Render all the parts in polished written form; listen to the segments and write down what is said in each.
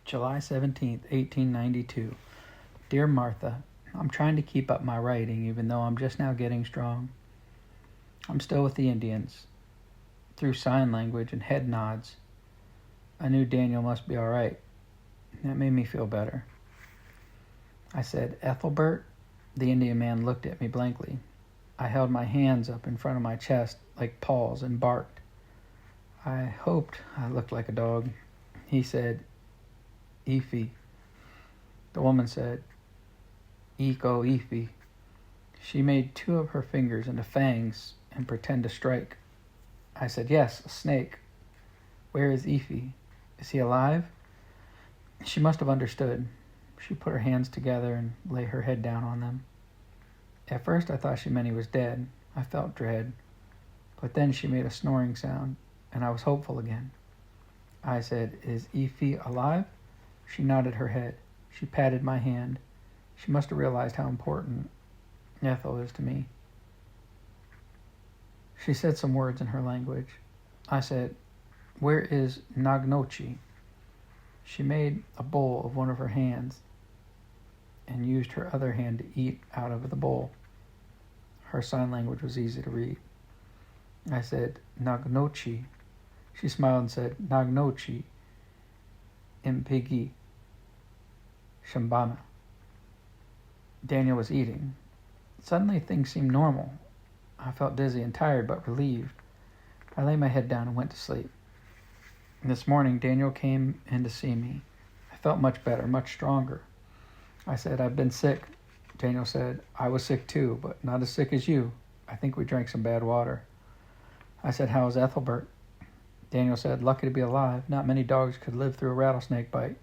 July 17th, 1892. Dear Martha, I'm trying to keep up my writing even though I'm just now getting strong. I'm still with the Indians. Through sign language and head nods, I knew Daniel must be all right. That made me feel better. I said, Ethelbert? The Indian man looked at me blankly. I held my hands up in front of my chest like paws and barked. I hoped I looked like a dog. He said, Efi. The woman said, Iko Efi. She made two of her fingers into fangs and pretended to strike. I said, yes, a snake. Where is Efi? Is he alive? She must have understood. She put her hands together and lay her head down on them. At first I thought she meant he was dead. I felt dread. But then she made a snoring sound, and I was hopeful again. I said, is Efi alive? She nodded her head. She patted my hand. She must have realized how important Ethel is to me. She said some words in her language. I said, where is Nagnochi? She made a bowl of one of her hands and used her other hand to eat out of the bowl. Her sign language was easy to read. I said, Nagnochi. She smiled and said, Nagnochi Impigi Shambana. Daniel was eating. Suddenly things seemed normal. I felt dizzy and tired, but relieved. I lay my head down and went to sleep. This morning, Daniel came in to see me. I felt much better, much stronger. I said, I've been sick. Daniel said, I was sick too, but not as sick as you. I think we drank some bad water. I said, how is Ethelbert? Daniel said, lucky to be alive. Not many dogs could live through a rattlesnake bite.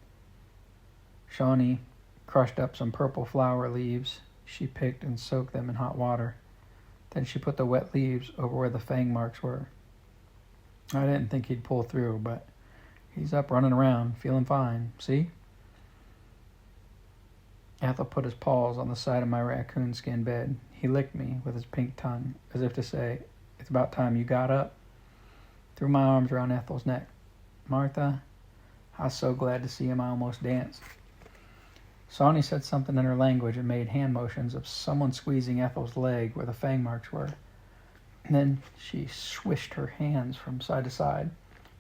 Shawnee crushed up some purple flower leaves. She picked and soaked them in hot water. Then she put the wet leaves over where the fang marks were. I didn't think he'd pull through, but he's up running around, feeling fine. See? Ethel put his paws on the side of my raccoon skin bed. He licked me with his pink tongue, as if to say, it's about time you got up. Threw my arms around Ethel's neck. Martha, I was so glad to see him I almost danced. Sawney said something in her language and made hand motions of someone squeezing Ethel's leg where the fang marks were. And then she swished her hands from side to side.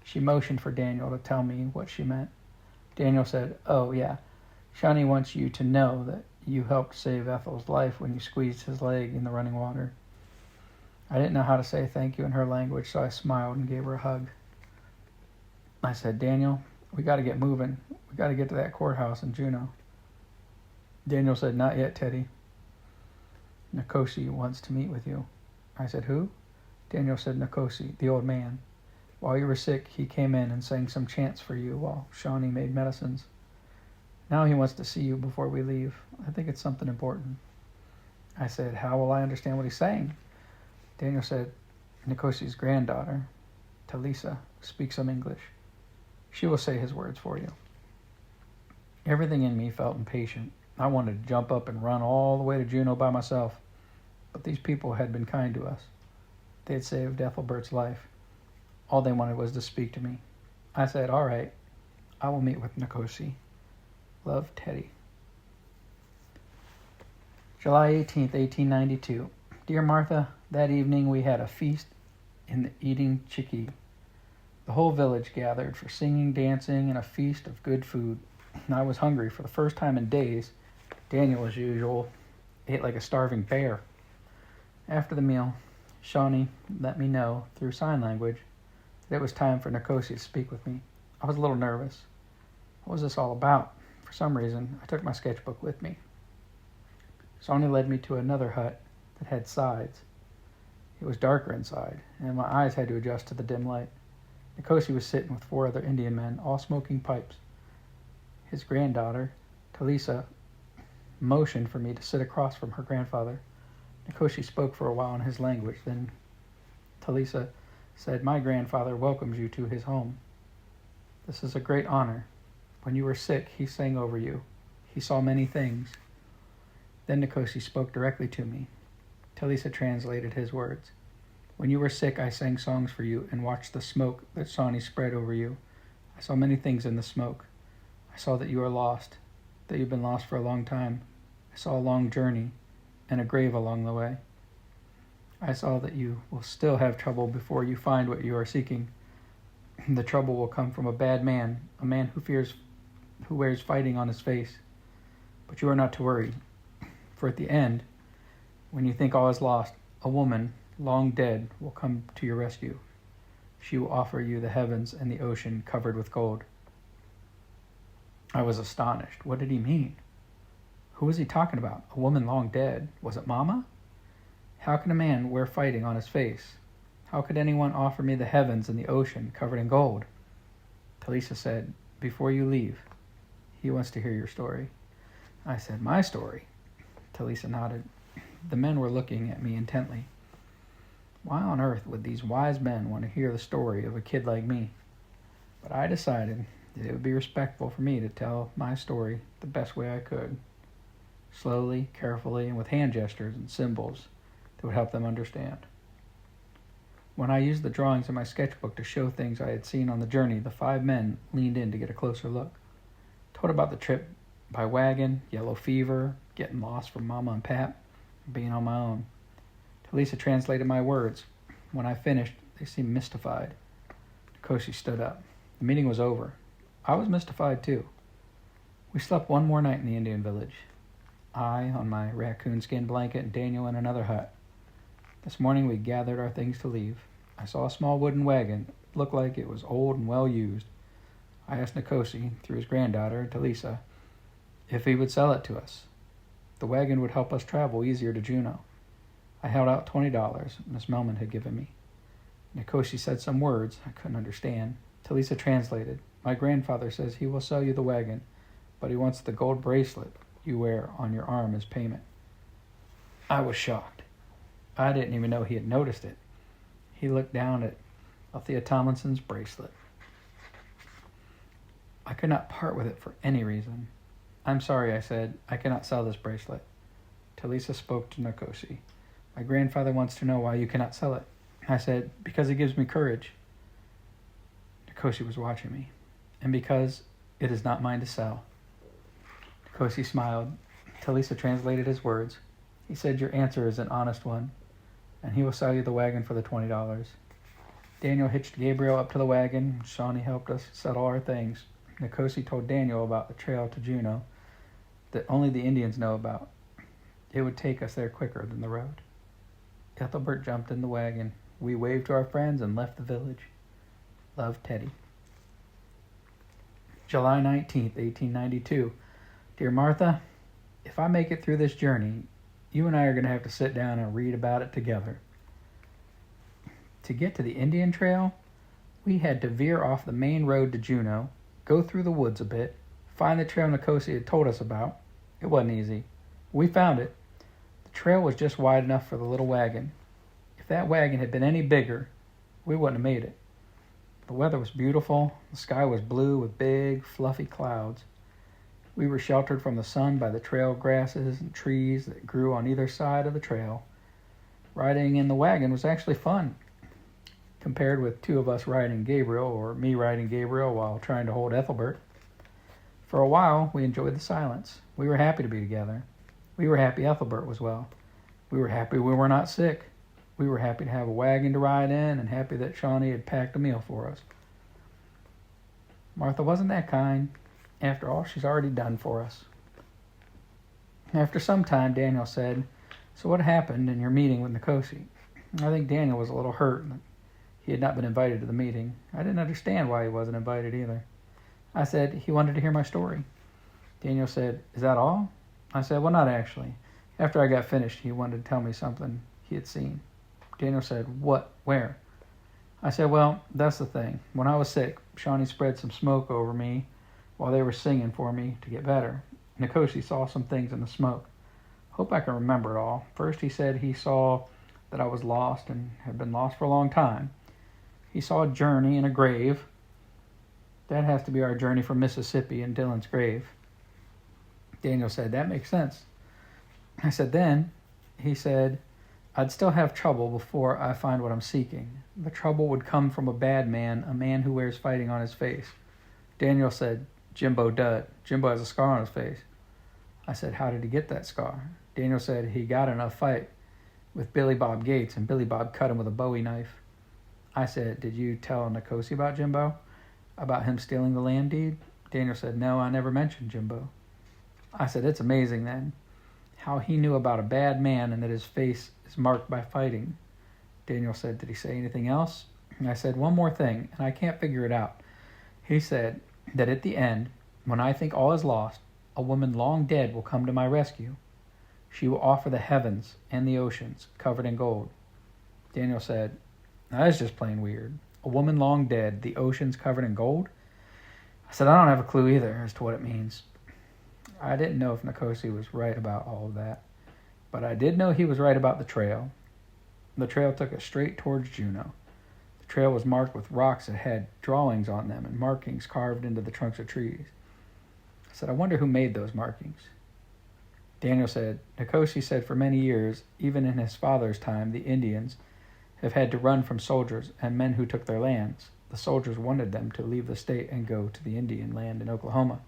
She motioned for Daniel to tell me what she meant. Daniel said, oh yeah, Shawnee wants you to know that you helped save Ethel's life when you squeezed his leg in the running water. I didn't know how to say thank you in her language, so I smiled and gave her a hug. I said, Daniel, we got to get moving. We got to get to that courthouse in Juneau. Daniel said, not yet, Teddy. Nkosi wants to meet with you. I said, who? Daniel said, Nkosi, the old man. While you were sick, he came in and sang some chants for you while Shawnee made medicines. Now he wants to see you before we leave. I think it's something important. I said, how will I understand what he's saying? Daniel said, Nkosi's granddaughter, Talisa, speaks some English. She will say his words for you. Everything in me felt impatient. I wanted to jump up and run all the way to Juneau by myself. But these people had been kind to us. They had saved Ethelbert's life. All they wanted was to speak to me. I said, all right, I will meet with Nkosi. Love, Teddy. July 18th, 1892. Dear Martha, that evening we had a feast in the eating chickee. The whole village gathered for singing, dancing, and a feast of good food. I was hungry for the first time in days. Daniel, as usual, ate like a starving bear. After the meal, Shawnee let me know through sign language that it was time for Nkosi to speak with me. I was a little nervous. What was this all about? For some reason, I took my sketchbook with me. Shawnee led me to another hut that had sides. It was darker inside, and my eyes had to adjust to the dim light. Nkosi was sitting with 4 other Indian men, all smoking pipes. His granddaughter, Talisa, motioned for me to sit across from her grandfather. Nkosi spoke for a while in his language. Then Talisa said, my grandfather welcomes you to his home. This is a great honor. When you were sick, he sang over you. He saw many things. Then Nkosi spoke directly to me. Talisa translated his words. When you were sick, I sang songs for you and watched the smoke that Shawnee spread over you. I saw many things in the smoke. I saw that you are lost, that you've been lost for a long time. I saw a long journey and a grave along the way. I saw that you will still have trouble before you find what you are seeking. The trouble will come from a bad man, a man who wears fighting on his face. But you are not to worry, for at the end, when you think all is lost, a woman, long dead, will come to your rescue. She will offer you the heavens and the ocean covered with gold. I was astonished. What did he mean? Who was he talking about? A woman long dead? Was it Mama? How can a man wear fighting on his face? How could anyone offer me the heavens and the ocean covered in gold? Talisa said, before you leave, he wants to hear your story. I said, my story? Talisa nodded. The men were looking at me intently. Why on earth would these wise men want to hear the story of a kid like me? But I decided that it would be respectful for me to tell my story the best way I could. Slowly, carefully, and with hand gestures and symbols that would help them understand. When I used the drawings in my sketchbook to show things I had seen on the journey, the 5 men leaned in to get a closer look. Told about the trip by wagon, yellow fever, getting lost from Mama and Pap, and being on my own. Talisa translated my words. When I finished, they seemed mystified. Nkosi stood up. The meeting was over. I was mystified too. We slept one more night in the Indian village. I on my raccoon skin blanket and Daniel in another hut. This morning we gathered our things to leave. I saw a small wooden wagon. It looked like it was old and well used. I asked Nkosi, through his granddaughter, Talisa, if he would sell it to us. The wagon would help us travel easier to Juneau. I held out $20 Miss Melman had given me. Nkosi said some words I couldn't understand. Talisa translated. My grandfather says he will sell you the wagon, but he wants the gold bracelet you wear on your arm as payment. I was shocked. I didn't even know he had noticed it. He looked down at Althea Tomlinson's bracelet. I could not part with it for any reason. I'm sorry, I said. I cannot sell this bracelet. Talisa spoke to Nkosi. My grandfather wants to know why you cannot sell it. I said, because it gives me courage. Nkosi was watching me. And because it is not mine to sell. Nkosi smiled. Talisa translated his words. He said, your answer is an honest one, and he will sell you the wagon for the $20. Daniel hitched Gabriel up to the wagon. Shawnee helped us settle our things. Nkosi told Daniel about the trail to Juneau that only the Indians know about. It would take us there quicker than the road. Ethelbert jumped in the wagon. We waved to our friends and left the village. Love, Teddy. July 19th, 1892. Dear Martha, if I make it through this journey, you and I are going to have to sit down and read about it together. To get to the Indian Trail, we had to veer off the main road to Juneau, go through the woods a bit, find the trail Nkosi had told us about. It wasn't easy. We found it. The trail was just wide enough for the little wagon. If that wagon had been any bigger, we wouldn't have made it. The weather was beautiful. The sky was blue with big, fluffy clouds. We were sheltered from the sun by the trail grasses and trees that grew on either side of the trail. Riding in the wagon was actually fun, compared with 2 of us riding Gabriel, or me riding Gabriel while trying to hold Ethelbert. For a while, we enjoyed the silence. We were happy to be together. We were happy Ethelbert was well. We were happy we were not sick. We were happy to have a wagon to ride in and happy that Shawnee had packed a meal for us. Martha wasn't that kind. After all, she's already done for us. After some time, Daniel said, so what happened in your meeting with Nkosi? I think Daniel was a little hurt that he had not been invited to the meeting. I didn't understand why he wasn't invited either. I said he wanted to hear my story. Daniel said, is that all? I said, well, not actually. After I got finished, he wanted to tell me something he had seen. Daniel said, what? Where? I said, well, that's the thing. When I was sick, Shawnee spread some smoke over me while they were singing for me to get better. Nkosi saw some things in the smoke. Hope I can remember it all. First, he said he saw that I was lost and had been lost for a long time. He saw a journey and a grave. That has to be our journey from Mississippi and Dylan's grave. Daniel said, that makes sense. I said, then, he said, I'd still have trouble before I find what I'm seeking. The trouble would come from a bad man, a man who wears fighting on his face. Daniel said, Jimbo dud. Jimbo has a scar on his face. I said, how did he get that scar? Daniel said he got in a fight with Billy Bob Gates, and Billy Bob cut him with a Bowie knife. I said, did you tell Nikosi about Jimbo? About him stealing the land deed? Daniel said, no, I never mentioned Jimbo. I said, it's amazing then, how he knew about a bad man and that his face is marked by fighting. Daniel said, did he say anything else? And I said, one more thing, and I can't figure it out. He said that at the end, when I think all is lost, a woman long dead will come to my rescue. She will offer the heavens and the oceans covered in gold. Daniel said, that's just plain weird. A woman long dead, the oceans covered in gold? I said, I don't have a clue either as to what it means. I didn't know if Nikosi was right about all of that, but I did know he was right about the trail. The trail took us straight towards Juneau. The trail was marked with rocks that had drawings on them and markings carved into the trunks of trees. I said, I wonder who made those markings. Daniel said, Nikosi said for many years, even in his father's time, the Indians have had to run from soldiers and men who took their lands. The soldiers wanted them to leave the state and go to the Indian land in Oklahoma.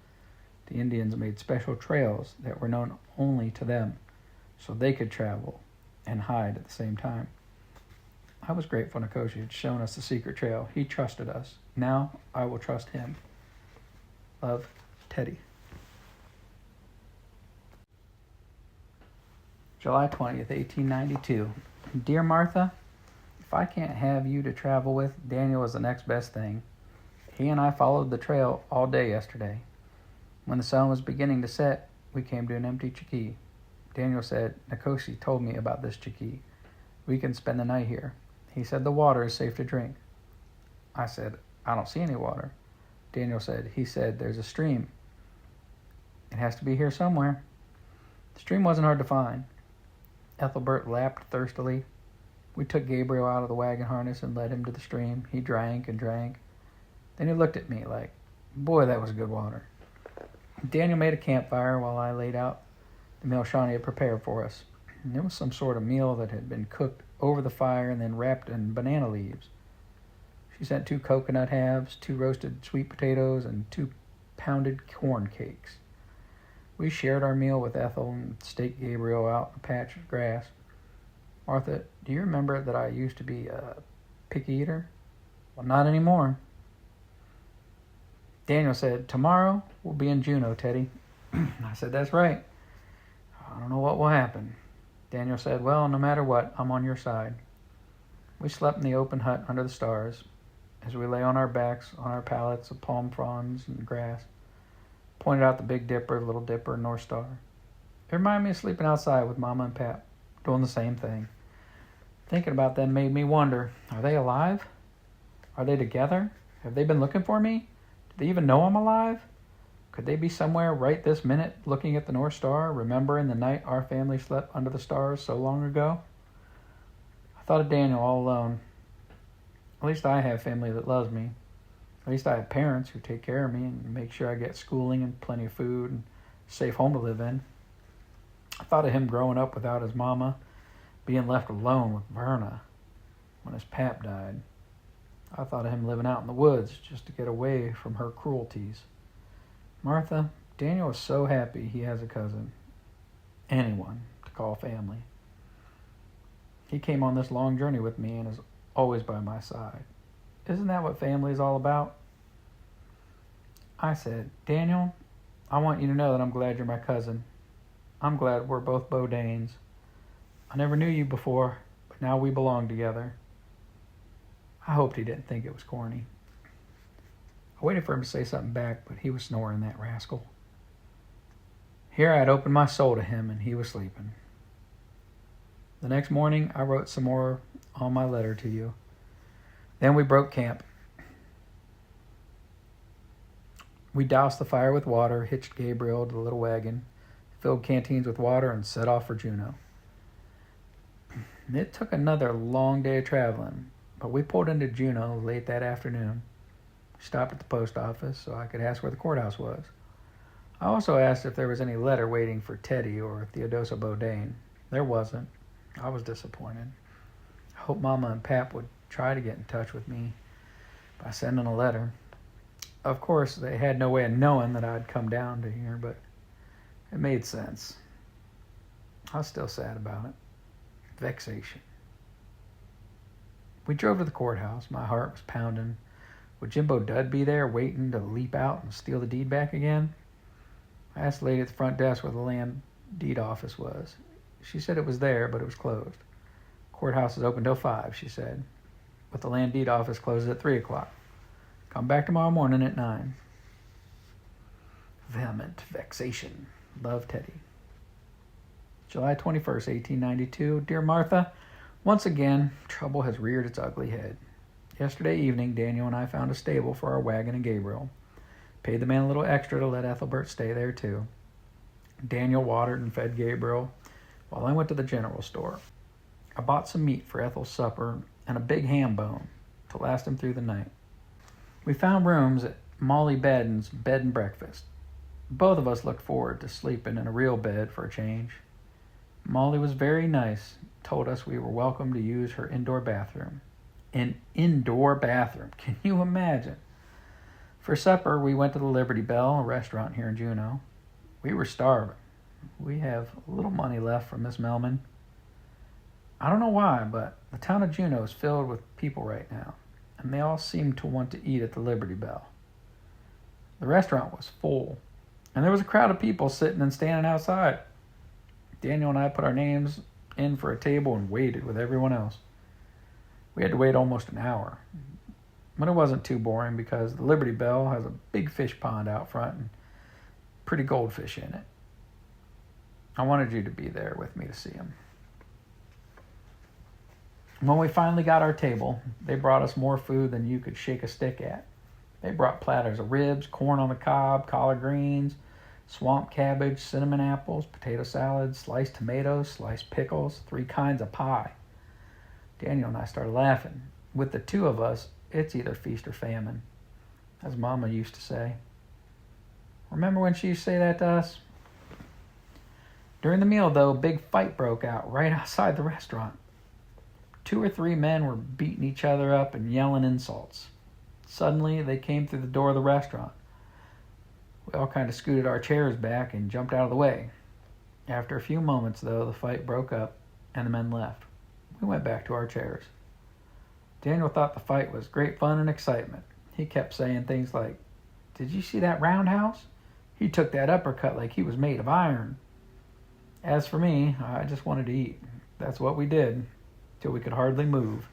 The Indians made special trails that were known only to them, so they could travel and hide at the same time. I was grateful Nikosi had shown us the secret trail. He trusted us. Now I will trust him. Love, Teddy. July 20th, 1892. Dear Martha, if I can't have you to travel with, Daniel is the next best thing. He and I followed the trail all day yesterday. When the sun was beginning to set, we came to an empty chickee. Daniel said, Nikosi told me about this chickee. We can spend the night here. He said the water is safe to drink. I said, I don't see any water. Daniel said, he said there's a stream. It has to be here somewhere. The stream wasn't hard to find. Ethelbert lapped thirstily. We took Gabriel out of the wagon harness and led him to the stream. He drank and drank. Then he looked at me like, boy, that was good water. Daniel made a campfire while I laid out the meal Shawnee had prepared for us. And it was some sort of meal that had been cooked over the fire and then wrapped in banana leaves. She sent 2 coconut halves, 2 roasted sweet potatoes, and 2 pounded corn cakes. We shared our meal with Ethel and staked Gabriel out in a patch of grass. Martha, do you remember that I used to be a picky eater? Well, not anymore. Daniel said, tomorrow we'll be in Juneau, Teddy. I said, that's right. I don't know what will happen. Daniel said, well, no matter what, I'm on your side. We slept in the open hut under the stars. As we lay on our backs on our pallets of palm fronds and grass, pointed out the Big Dipper, Little Dipper, and North Star. It reminded me of sleeping outside with Mama and Pap, doing the same thing. Thinking about them made me wonder, are they alive? Are they together? Have they been looking for me? Do they even know I'm alive? Could they be somewhere right this minute looking at the North Star, remembering the night our family slept under the stars so long ago? I thought of Daniel all alone. At least I have family that loves me. At least I have parents who take care of me and make sure I get schooling and plenty of food and a safe home to live in. I thought of him growing up without his mama, being left alone with Verna when his pap died. I thought of him living out in the woods just to get away from her cruelties. Martha, Daniel is so happy he has a cousin, anyone to call family. He came on this long journey with me and is always by my side. Isn't that what family is all about? I said, Daniel, I want you to know that I'm glad you're my cousin. I'm glad we're both Bodains. I never knew you before, but now we belong together. I hoped he didn't think it was corny. I waited for him to say something back, but he was snoring, that rascal. Here I had opened my soul to him, and he was sleeping. The next morning, I wrote some more on my letter to you. Then we broke camp. We doused the fire with water, hitched Gabriel to the little wagon, filled canteens with water, and set off for Juneau. It took another long day of traveling, but we pulled into Juneau late that afternoon. We stopped at the post office so I could ask where the courthouse was. I also asked if there was any letter waiting for Teddy or Theodosia Bodain. There wasn't. I was disappointed. I hoped Mama and Pap would try to get in touch with me by sending a letter. Of course, they had no way of knowing that I'd come down to here, but it made sense. I was still sad about it. Vexation. We drove to the courthouse. My heart was pounding. Would Jimbo Dud be there waiting to leap out and steal the deed back again? I asked the lady at the front desk where the land deed office was. She said it was there, but it was closed. Courthouse is open till 5, she said, but the land deed office closes at 3 o'clock. Come back tomorrow morning at 9. Vehement vexation. Love, Teddy. July 21st, 1892. Dear Martha, once again, trouble has reared its ugly head. Yesterday evening, Daniel and I found a stable for our wagon and Gabriel. Paid the man a little extra to let Ethelbert stay there, too. Daniel watered and fed Gabriel while I went to the general store. I bought some meat for Ethel's supper and a big ham bone to last him through the night. We found rooms at Molly Baden's bed and breakfast. Both of us looked forward to sleeping in a real bed for a change. Molly was very nice, told us we were welcome to use her indoor bathroom. An indoor bathroom, can you imagine? For supper, we went to the Liberty Bell, a restaurant here in Juneau. We were starving. We have a little money left from Miss Melman. I don't know why, but the town of Juneau is filled with people right now, and they all seem to want to eat at the Liberty Bell. The restaurant was full, and there was a crowd of people sitting and standing outside. Daniel and I put our names in for a table and waited with everyone else. We had to wait almost an hour, but it wasn't too boring because the Liberty Bell has a big fish pond out front and pretty goldfish in it. I wanted you to be there with me to see them. When we finally got our table, they brought us more food than you could shake a stick at. They brought platters of ribs, corn on the cob, collard greens, swamp cabbage, cinnamon apples, potato salad, sliced tomatoes, sliced pickles, 3 kinds of pie. Daniel and I started laughing. With the two of us, it's either feast or famine, as Mama used to say. Remember when she used to say that to us? During the meal, though, a big fight broke out right outside the restaurant. 2 or 3 men were beating each other up and yelling insults. Suddenly, they came through the door of the restaurant. We all kind of scooted our chairs back and jumped out of the way. After a few moments, though, the fight broke up and the men left. We went back to our chairs. Daniel thought the fight was great fun and excitement. He kept saying things like, "Did you see that roundhouse? He took that uppercut like he was made of iron." As for me, I just wanted to eat. That's what we did, till we could hardly move.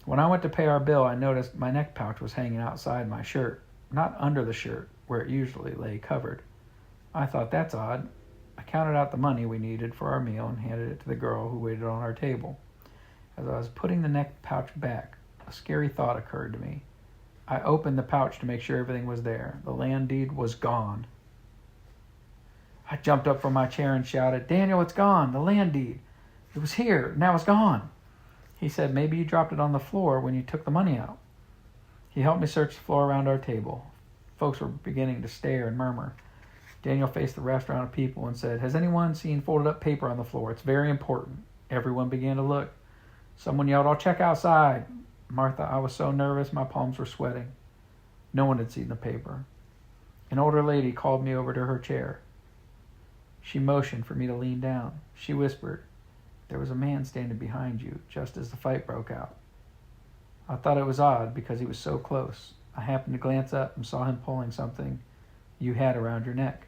When I went to pay our bill, I noticed my neck pouch was hanging outside my shirt, not under the shirt, where it usually lay covered. I thought, that's odd. I counted out the money we needed for our meal and handed it to the girl who waited on our table. As I was putting the neck pouch back, a scary thought occurred to me. I opened the pouch to make sure everything was there. The land deed was gone. I jumped up from my chair and shouted, "Daniel, it's gone, the land deed. It was here, now it's gone." He said, "Maybe you dropped it on the floor when you took the money out." He helped me search the floor around our table. Folks were beginning to stare and murmur. Daniel faced the restaurant of people and said, "Has anyone seen folded up paper on the floor? It's very important." Everyone began to look. Someone yelled, "I'll check outside." Martha, I was so nervous my palms were sweating. No one had seen the paper. An older lady called me over to her chair. She motioned for me to lean down. She whispered, "There was a man standing behind you just as the fight broke out." I thought it was odd because he was so close. I happened to glance up and saw him pulling something you had around your neck.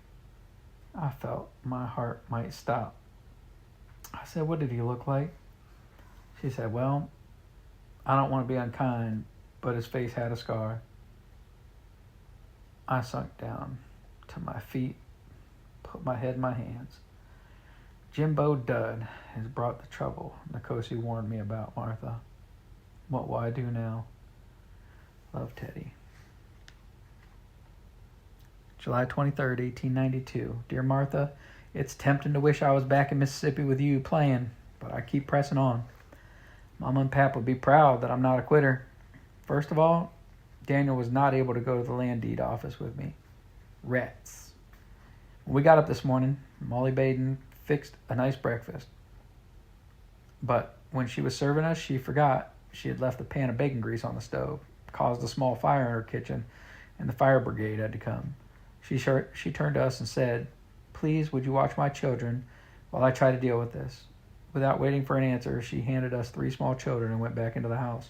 I felt my heart might stop. I said, "What did he look like?" She said, "Well, I don't want to be unkind, but his face had a scar." I sunk down to my feet, put my head in my hands. Jimbo Dud has brought the trouble Nkosi warned me about, Martha. What will I do now? Love, Teddy. July 23rd, 1892. Dear Martha, it's tempting to wish I was back in Mississippi with you playing, but I keep pressing on. Mama and Pap would be proud that I'm not a quitter. First of all, Daniel was not able to go to the land deed office with me. Rats. When we got up this morning, Molly Baden fixed a nice breakfast. But when she was serving us, she forgot she had left a pan of bacon grease on the stove, caused a small fire in her kitchen, and the fire brigade had to come. She turned to us and said, "Please, would you watch my children while I try to deal with this?" Without waiting for an answer, she handed us 3 small children and went back into the house.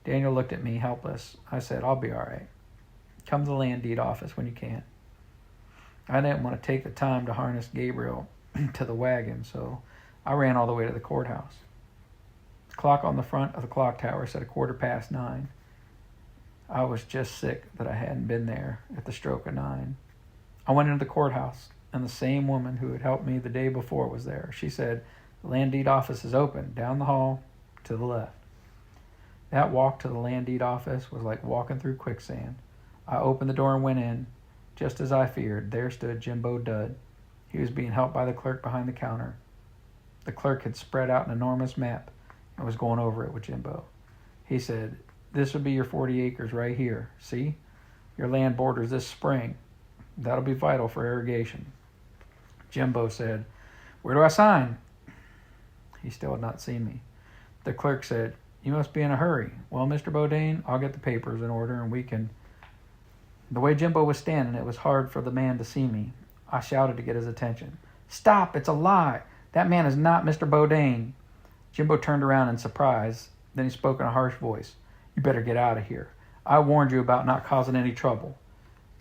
Daniel looked at me, helpless. I said, "I'll be all right. Come to the land deed office when you can." I didn't want to take the time to harness Gabriel to the wagon, so I ran all the way to the courthouse. The clock on the front of the clock tower said 9:15. I was just sick that I hadn't been there at the stroke of 9. I went into the courthouse, and the same woman who had helped me the day before was there. She said, "The land deed office is open, down the hall, to the left." That walk to the land deed office was like walking through quicksand. I opened the door and went in. Just as I feared, there stood Jimbo Dud. He was being helped by the clerk behind the counter. The clerk had spread out an enormous map and was going over it with Jimbo. He said, "This would be your 40 acres right here. See? Your land borders this spring. That'll be vital for irrigation." Jimbo said, "Where do I sign?" He still had not seen me. The clerk said, "You must be in a hurry." "Well, Mr. Bodain, I'll get the papers in order and we can..." The way Jimbo was standing, it was hard for the man to see me. I shouted to get his attention. "Stop! It's a lie! That man is not Mr. Bodain." Jimbo turned around in surprise. Then he spoke in a harsh voice. "You better get out of here. I warned you about not causing any trouble."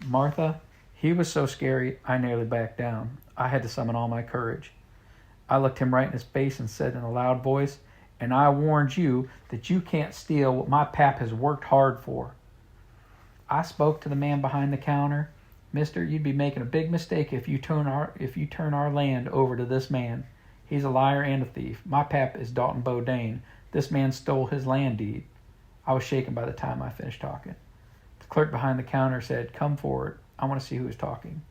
Martha, he was so scary, I nearly backed down. I had to summon all my courage. I looked him right in his face and said in a loud voice, "And I warned you that you can't steal what my pap has worked hard for." I spoke to the man behind the counter. "Mister, you'd be making a big mistake if you turn our land over to this man. He's a liar and a thief. My pap is Dalton Bodain. This man stole his land deed." I was shaken by the time I finished talking. The clerk behind the counter said, "Come forward. I want to see who is talking."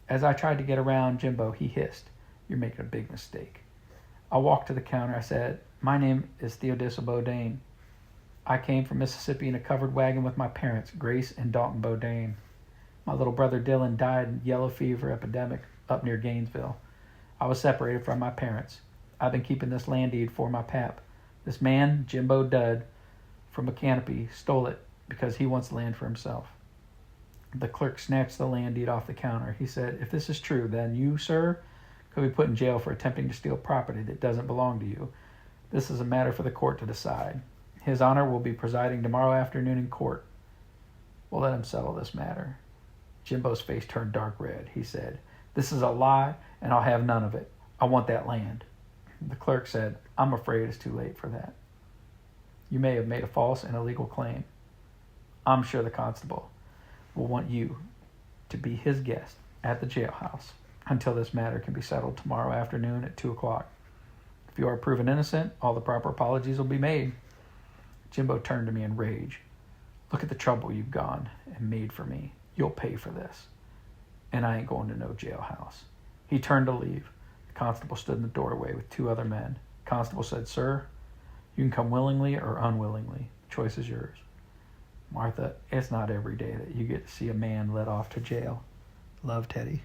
As I tried to get around Jimbo, he hissed, "You're making a big mistake." I walked to the counter. I said, "My name is Theodisa Bodain. I came from Mississippi in a covered wagon with my parents, Grace and Dalton Bodain. My little brother Dylan died in yellow fever epidemic up near Gainesville. I was separated from my parents. I've been keeping this land deed for my pap. This man, Jimbo Dud, from a canopy, stole it because he wants the land for himself." The clerk snatched the land deed off the counter. He said, "If this is true, then you, sir, could be put in jail for attempting to steal property that doesn't belong to you. This is a matter for the court to decide. His Honor will be presiding tomorrow afternoon in court. We'll let him settle this matter." Jimbo's face turned dark red. He said, "This is a lie, and I'll have none of it. I want that land." The clerk said, "I'm afraid it's too late for that. You may have made a false and illegal claim. I'm sure the constable will want you to be his guest at the jailhouse until this matter can be settled tomorrow afternoon at 2 o'clock. If you are proven innocent, all the proper apologies will be made." Jimbo turned to me in rage. "Look at the trouble you've gone and made for me. You'll pay for this. And I ain't going to no jailhouse." He turned to leave. The constable stood in the doorway with 2 other men. The constable said, "Sir, you can come willingly or unwillingly. The choice is yours." Martha, it's not every day that you get to see a man let off to jail. Love, Teddy.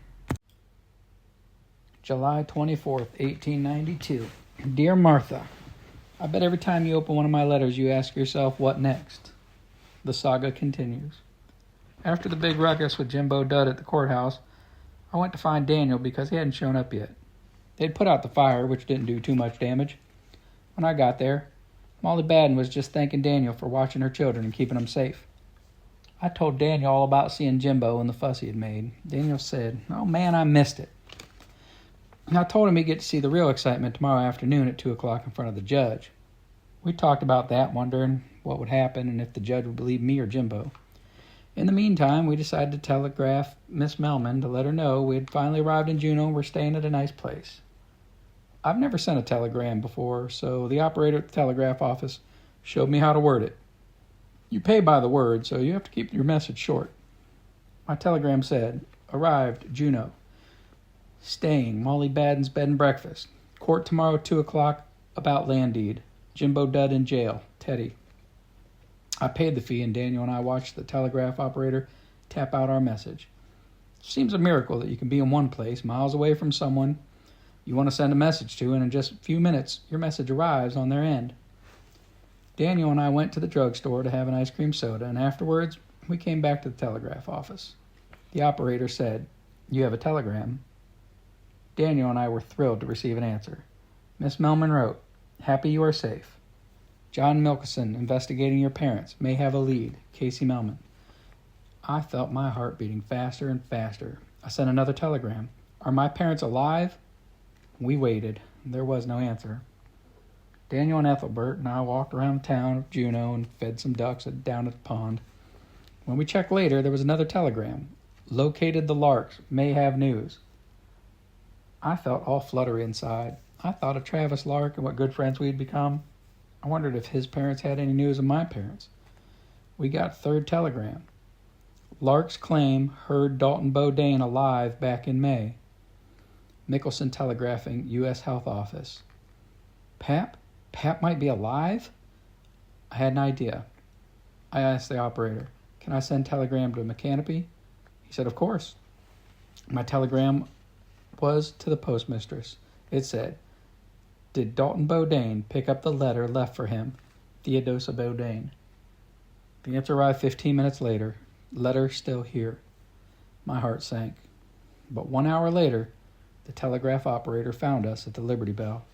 July 24th, 1892. Dear Martha, I bet every time you open one of my letters you ask yourself, what next? The saga continues. After the big ruckus with Jimbo Dud at the courthouse, I went to find Daniel because he hadn't shown up yet. They'd put out the fire, which didn't do too much damage. When I got there, Molly Bodain was just thanking Daniel for watching her children and keeping them safe. I told Daniel all about seeing Jimbo and the fuss he had made. Daniel said, "Oh man, I missed it." And I told him he'd get to see the real excitement tomorrow afternoon at 2 o'clock in front of the judge. We talked about that, wondering what would happen and if the judge would believe me or Jimbo. In the meantime, we decided to telegraph Miss Melman to let her know we had finally arrived in Juneau and were staying at a nice place. I've never sent a telegram before, so the operator at the telegraph office showed me how to word it. You pay by the word, so you have to keep your message short. My telegram said, "Arrived, Juneau. Staying, Molly Bodain's bed and breakfast. Court tomorrow at 2 o'clock about land deed. Jimbo Dud in jail. Teddy." I paid the fee, and Daniel and I watched the telegraph operator tap out our message. It seems a miracle that you can be in one place, miles away from someone you want to send a message to, and in just a few minutes, your message arrives on their end. Daniel and I went to the drugstore to have an ice cream soda, and afterwards, We came back to the telegraph office. The operator said, "You have a telegram?" Daniel and I were thrilled to receive an answer. Miss Melman wrote, "Happy you are safe. John Milkison, investigating your parents, may have a lead. Casey Melman." I felt my heart beating faster and faster. I sent another telegram. "Are my parents alive?" We waited. There was no answer. Daniel and Ethelbert and I walked around town of Juneau and fed some ducks down at the pond. When we checked later, there was another telegram. "Located the Larks. May have news." I felt all fluttery inside. I thought of Travis Lark and what good friends we'd become. I wondered if his parents had any news of my parents. We got third telegram. "Larks claim heard Dalton Bodain alive back in May." Mickelson telegraphing U.S. Health Office. Pap might be alive? I had an idea. I asked the operator, "Can I send telegram to Macanopy?" He said, "Of course." My telegram was to the postmistress. It said, "Did Dalton Bodain pick up the letter left for him? Theodosia Bodain." The answer arrived 15 minutes later. Letter still here. My heart sank. But 1 hour later, the telegraph operator found us at the Liberty Bell.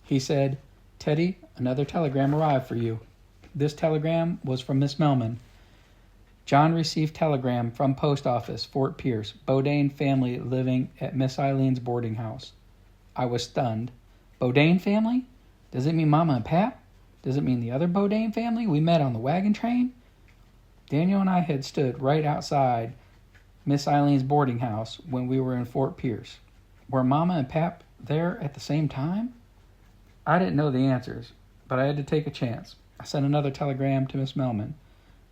He said, "Teddy, another telegram arrived for you. This telegram was from Miss Melman. John received telegram from post office, Fort Pierce, Bodain family living at Miss Eileen's boarding house." I was stunned. Bodain family? Does it mean Mama and Pap? Does it mean the other Bodain family we met on the wagon train? Daniel and I had stood right outside Miss Eileen's boarding house when we were in Fort Pierce. Were Mama and Pap there at the same time? I didn't know the answers, but I had to take a chance. I sent another telegram to Miss Melman.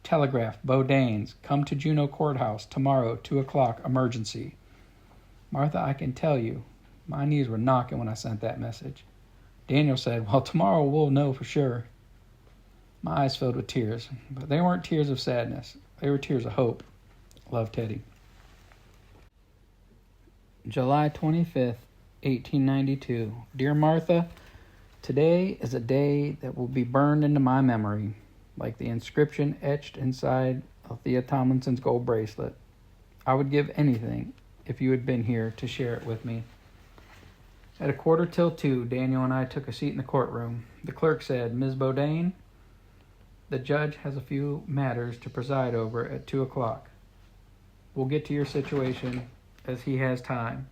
"Telegraph, Bodains, come to Juneau Courthouse tomorrow, 2 o'clock, emergency." Martha, I can tell you, my knees were knocking when I sent that message. Daniel said, "Well, tomorrow we'll know for sure." My eyes filled with tears, but they weren't tears of sadness. They were tears of hope. Love, Teddy. July 25th, 1892. Dear Martha, today is a day that will be burned into my memory, like the inscription etched inside Althea Tomlinson's gold bracelet. I would give anything if you had been here to share it with me. At 1:45, Daniel and I took a seat in the courtroom. The clerk said, "Ms. Bodain, the judge has a few matters to preside over at 2 o'clock. We'll get to your situation as he has time."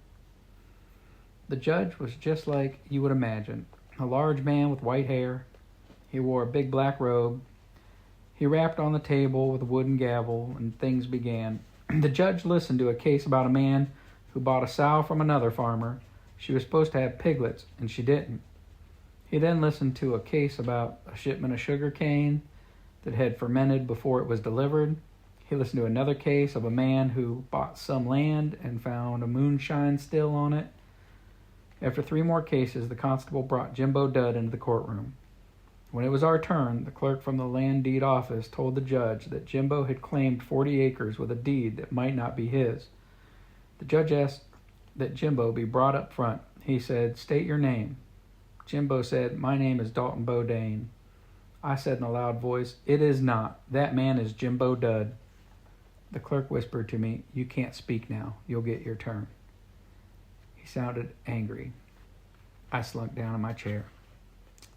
The judge was just like you would imagine. A large man with white hair. He wore a big black robe. He rapped on the table with a wooden gavel, and things began. The judge listened to a case about a man who bought a sow from another farmer. She was supposed to have piglets, and she didn't. He then listened to a case about a shipment of sugar cane that had fermented before it was delivered. He listened to another case of a man who bought some land and found a moonshine still on it. After 3 more cases, the constable brought Jimbo Dudd into the courtroom. When it was our turn, the clerk from the land deed office told the judge that Jimbo had claimed 40 acres with a deed that might not be his. The judge asked that Jimbo be brought up front. He said, "State your name." Jimbo said, "My name is Dalton Bodain." I said in a loud voice, "It is not. That man is Jimbo Dudd." The clerk whispered to me, "You can't speak now. You'll get your turn." He sounded angry. I slunk down in my chair.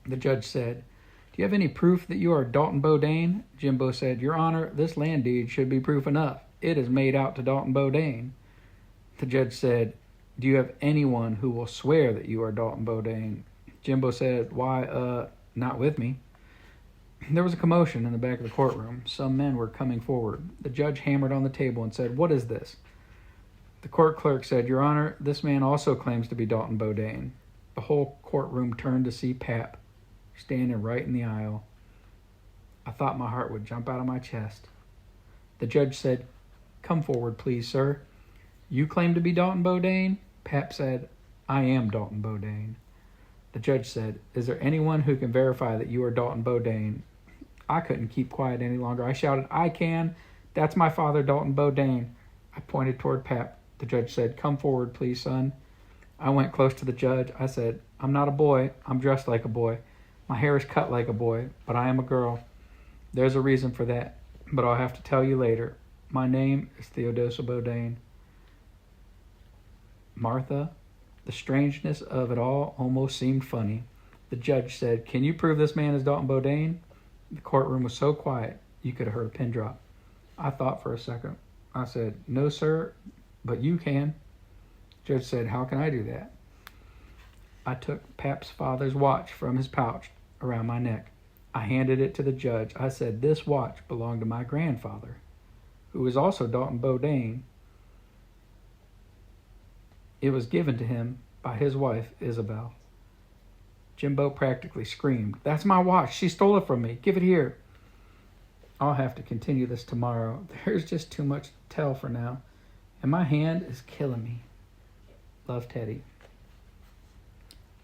The judge said, "Do you have any proof that you are Dalton Bodain?" Jimbo said, "Your Honor, this land deed should be proof enough. It is made out to Dalton Bodain." The judge said, "Do you have anyone who will swear that you are Dalton Bodain?" Jimbo said, "Why, not with me." There was a commotion in the back of the courtroom. Some men were coming forward. The judge hammered on the table and said, "What is this?" The court clerk said, "Your Honor, this man also claims to be Dalton Bodain." The whole courtroom turned to see Pap, standing right in the aisle. I thought my heart would jump out of my chest. The judge said, "Come forward, please, sir. You claim to be Dalton Bodain?" Pap said, "I am Dalton Bodain." The judge said, "Is there anyone who can verify that you are Dalton Bodain?" I couldn't keep quiet any longer. I shouted, "I can. That's my father, Dalton Bodain." I pointed toward Pap. The judge said, "Come forward, please, son." I went close to the judge. I said, "I'm not a boy. I'm dressed like a boy. My hair is cut like a boy, but I am a girl. There's a reason for that, but I'll have to tell you later. My name is Theodosia Bodain. Martha, the strangeness of it all almost seemed funny. The judge said, "Can you prove this man is Dalton Bodain?" The courtroom was so quiet, you could have heard a pin drop. I thought for a second. I said, "No, sir, but you can." The judge said, "How can I do that?" I took Pap's father's watch from his pouch around my neck. I handed it to the judge. I said, "This watch belonged to my grandfather, who was also Dalton Bodain. It was given to him by his wife, Isabel." Jimbo practically screamed, "That's my watch. She stole it from me. Give it here." I'll have to continue this tomorrow. There's just too much to tell for now, and my hand is killing me. Love, Teddy.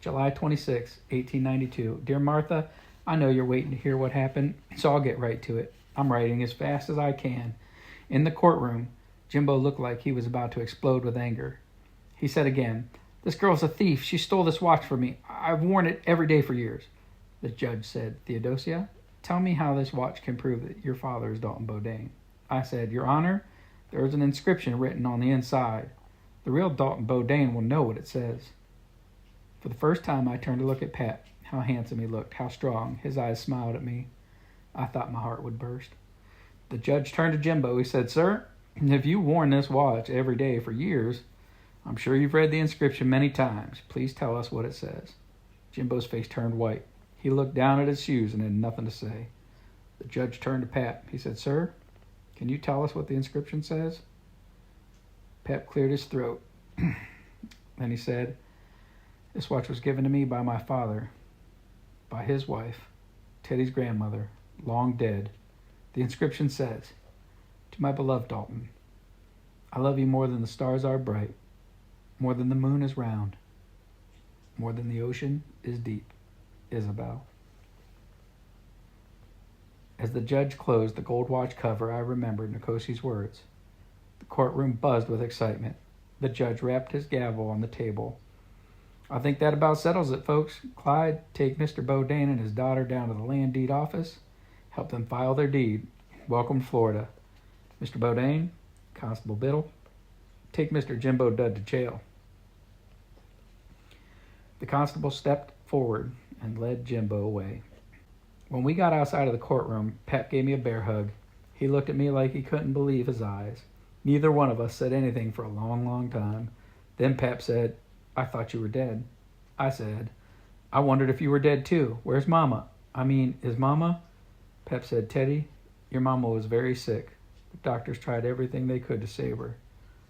July 26, 1892. Dear Martha, I know you're waiting to hear what happened, so I'll get right to it. I'm writing as fast as I can. In the courtroom, Jimbo looked like he was about to explode with anger. He said again, "This girl's a thief. She stole this watch from me. I've worn it every day for years." The judge said, "Theodosia, tell me how this watch can prove that your father is Dalton Bodain." I said, "Your Honor, there is an inscription written on the inside. The real Dalton Bodain will know what it says." For the first time, I turned to look at Pat. How handsome he looked, how strong. His eyes smiled at me. I thought my heart would burst. The judge turned to Jimbo. He said, "Sir, if you've worn this watch every day for years, I'm sure you've read the inscription many times. Please tell us what it says." Jimbo's face turned white. He looked down at his shoes and had nothing to say. The judge turned to Pat. He said, "Sir, can you tell us what the inscription says?" Pat cleared his throat. Then he said, "This watch was given to me by my father, by his wife, Teddy's grandmother, long dead. The inscription says, 'To my beloved Dalton, I love you more than the stars are bright, more than the moon is round, more than the ocean is deep. Isabel.'" As the judge closed the gold watch cover, I remembered Nikosi's words. The courtroom buzzed with excitement. The judge rapped his gavel on the table. "I think that about settles it, folks. Clyde, take Mr. Bodain and his daughter down to the land deed office. Help them file their deed. Welcome to Florida. Mr. Bodain, Constable Biddle, take Mr. Jimbo Dudd to jail." The constable stepped forward and led Jimbo away. When we got outside of the courtroom, Pep gave me a bear hug. He looked at me like he couldn't believe his eyes. Neither one of us said anything for a long, long time. Then Pep said, "I thought you were dead." I said, "I wondered if you were dead too. Where's Mama? Is Mama?" Pep said, "Teddy, your Mama was very sick. The doctors tried everything they could to save her.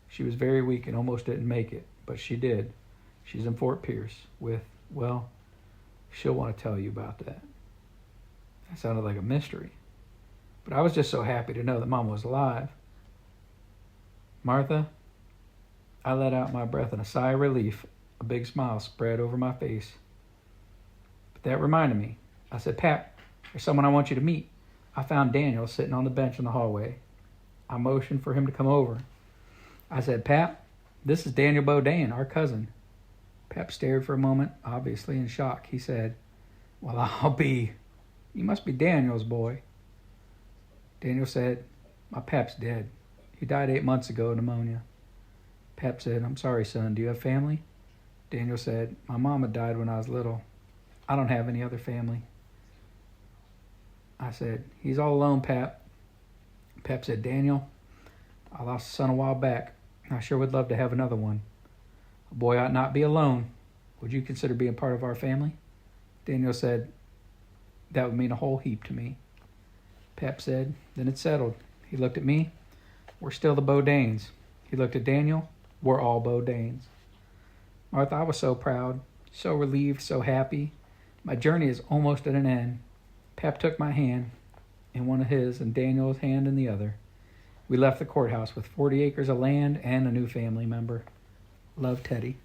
She was very weak and almost didn't make it, but she did. She's in Fort Pierce well, she'll want to tell you about that." That sounded like a mystery. But I was just so happy to know that Mama was alive. Martha, I let out my breath in a sigh of relief. A big smile spread over my face. But that reminded me. I said, "Pat, there's someone I want you to meet." I found Daniel sitting on the bench in the hallway. I motioned for him to come over. I said, "Pat, this is Daniel Bodain, our cousin." Pep stared for a moment, obviously in shock. He said, "Well, you must be Daniel's boy." Daniel said, "My Pap's dead. He died 8 months ago of pneumonia." Pep said, "I'm sorry, son. Do you have family?" Daniel said, "My mama died when I was little. I don't have any other family." I said, "He's all alone, Pep." Pep said, "Daniel, I lost a son a while back. I sure would love to have another one. A boy ought not be alone. Would you consider being part of our family?" Daniel said, "That would mean a whole heap to me." Pep said, "Then it's settled." He looked at me. "We're still the Bodains." He looked at Daniel. "We're all Bodains." Martha, I was so proud, so relieved, so happy. My journey is almost at an end. Pep took my hand in one of his and Daniel's hand in the other. We left the courthouse with 40 acres of land and a new family member. Love, Teddy.